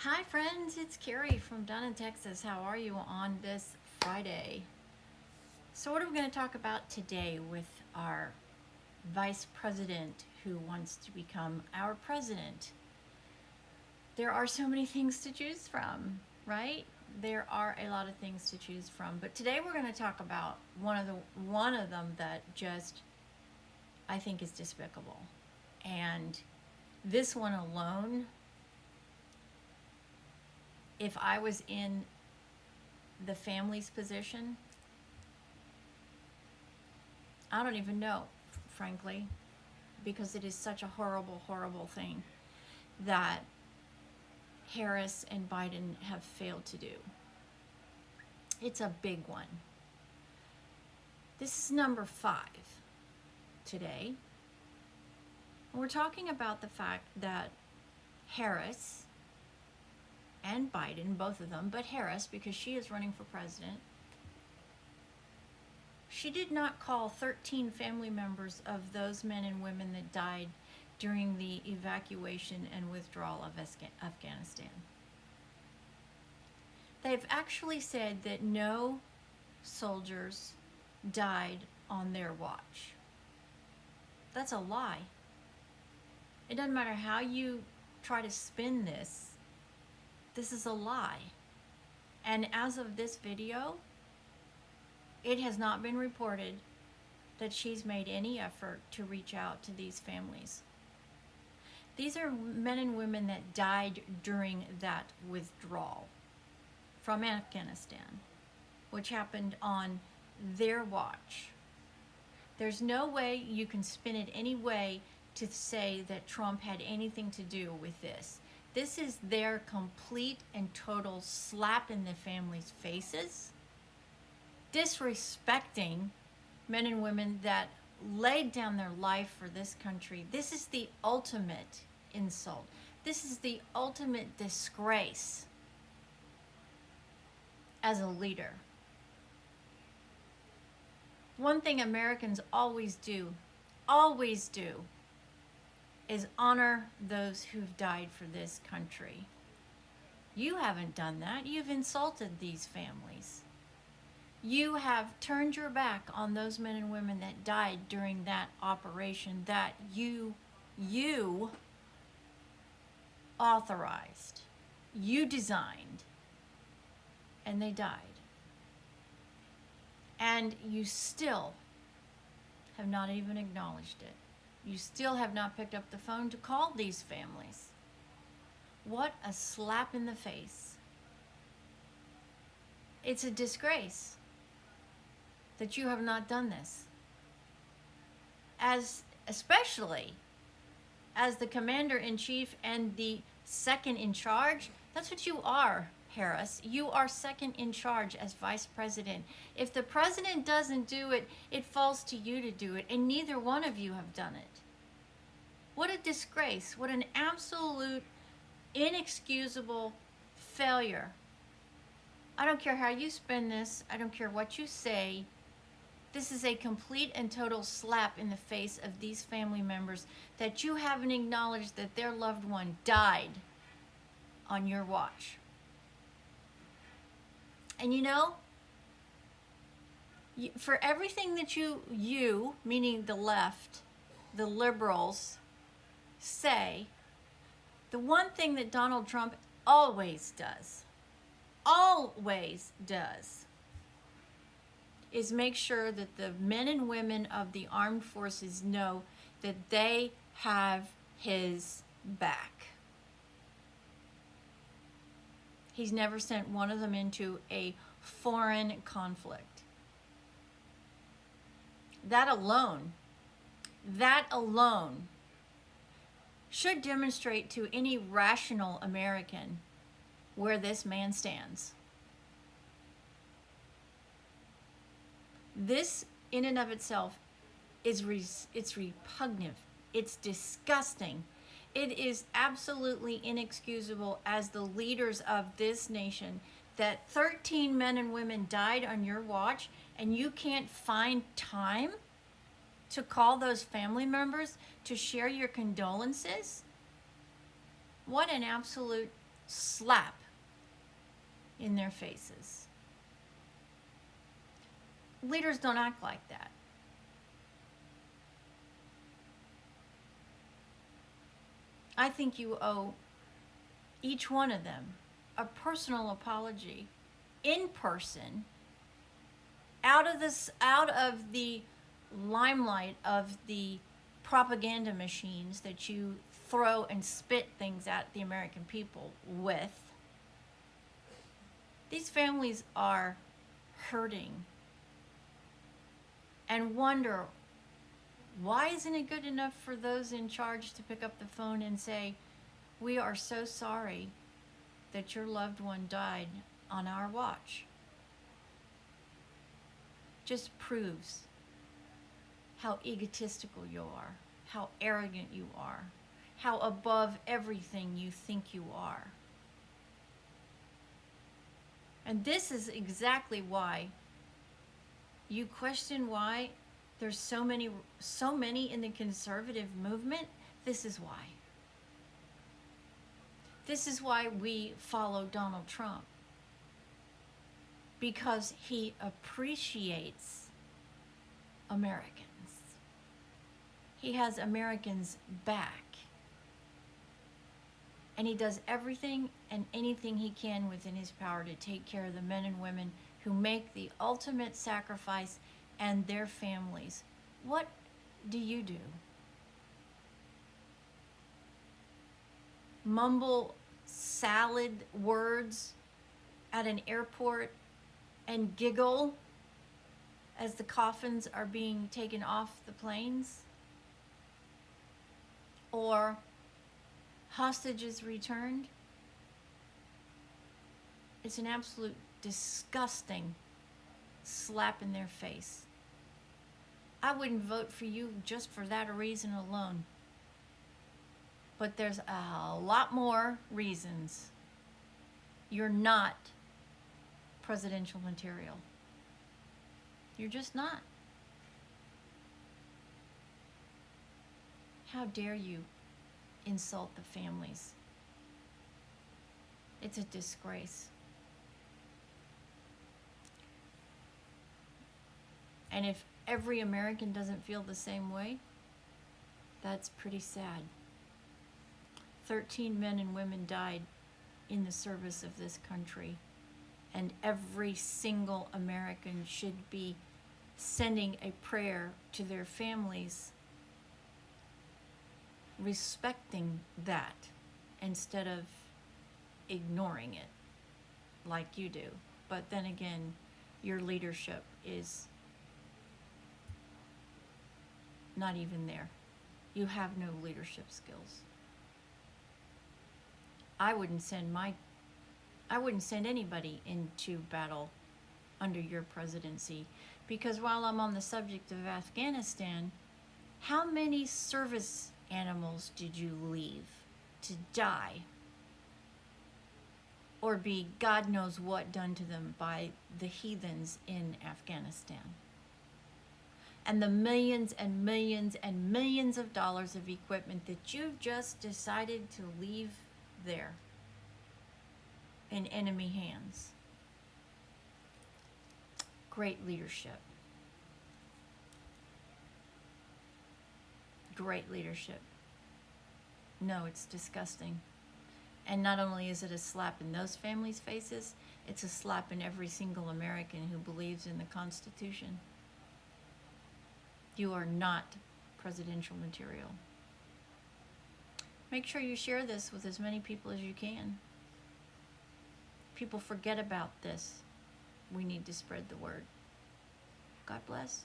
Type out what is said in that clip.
Hi friends, it's Carrie from Dunn in Texas. How are you on this Friday? So what are we going to talk about today with our vice president who wants to become our president? There are so many things to choose from, right? There are a lot of things to choose from, but today we're going to talk about one of them that just I think is despicable. And this one alone, if I was in the family's position, I don't even know, frankly, because it is such a horrible, horrible thing that Harris and Biden have failed to do. It's a big one. This is number 5 today. We're talking about the fact that Harris and Biden, both of them, but Harris, because she is running for president, she did not call 13 family members of those men and women that died during the evacuation and withdrawal of Afghanistan. They've actually said that no soldiers died on their watch. That's a lie. It doesn't matter how you try to spin this. This is a lie. And as of this video, it has not been reported that she's made any effort to reach out to these families. These are men and women that died during that withdrawal from Afghanistan, which happened on their watch. There's no way you can spin it any way to say that Trump had anything to do with this. This is their complete and total slap in the families' faces, disrespecting men and women that laid down their life for this country. This is the ultimate insult. This is the ultimate disgrace as a leader. One thing Americans always do, is honor those who've died for this country. You haven't done that. You've insulted these families. You have turned your back on those men and women that died during that operation that you authorized, you designed, and they died. And you still have not even acknowledged it. You still have not picked up the phone to call these families. What a slap in the face. It's a disgrace that you have not done this. Especially as the commander-in-chief and the second in charge. That's what you are, Harris. You are second in charge as vice president. If the president doesn't do it, it falls to you to do it, and neither one of you have done it. What a disgrace. What an absolute inexcusable failure. I don't care how you spin this. I don't care what you say. This is a complete and total slap in the face of these family members that you haven't acknowledged that their loved one died on your watch. And you know, for everything that you, meaning the left, the liberals, say, the one thing that Donald Trump always does, is make sure that the men and women of the armed forces know that they have his back. He's never sent one of them into a foreign conflict. That alone should demonstrate to any rational American where this man stands. This, in and of itself, it's repugnant. It's disgusting. It is absolutely inexcusable as the leaders of this nation that 13 men and women died on your watch, and you can't find time to call those family members to share your condolences. What an absolute slap in their faces. Leaders don't act like that. I think you owe each one of them a personal apology in person, out of the limelight of the propaganda machines that you throw and spit things at the American people with. These families are hurting and wonder, why isn't it good enough for those in charge to pick up the phone and say, we are so sorry that your loved one died on our watch? Just proves how egotistical you are, how arrogant you are, how above everything you think you are. And this is exactly why you question why there's so many in the conservative movement. This is why. This is why we follow Donald Trump. Because he appreciates Americans. He has Americans back. And he does everything and anything he can within his power to take care of the men and women who make the ultimate sacrifice and their families. What do you do? Mumble salad words at an airport and giggle as the coffins are being taken off the planes? Or hostages returned? It's an absolute disgusting slap in their face. I wouldn't vote for you just for that reason alone. But there's a lot more reasons you're not presidential material. You're just not. How dare you insult the families? It's a disgrace. And if every American doesn't feel the same way, that's pretty sad. 13 men and women died in the service of this country, and every single American should be sending a prayer to their families, respecting that instead of ignoring it like you do. But then again, your leadership is not even there. You have no leadership skills. I wouldn't send anybody into battle under your presidency, because while I'm on the subject of Afghanistan, how many service animals did you leave to die or be God knows what done to them by the heathens in Afghanistan? And the millions and millions and millions of dollars of equipment that you've just decided to leave there in enemy hands. Great leadership. Great leadership. No, it's disgusting. And not only is it a slap in those families' faces, it's a slap in every single American who believes in the Constitution. You are not presidential material. Make sure you share this with as many people as you can. People forget about this. We need to spread the word. God bless.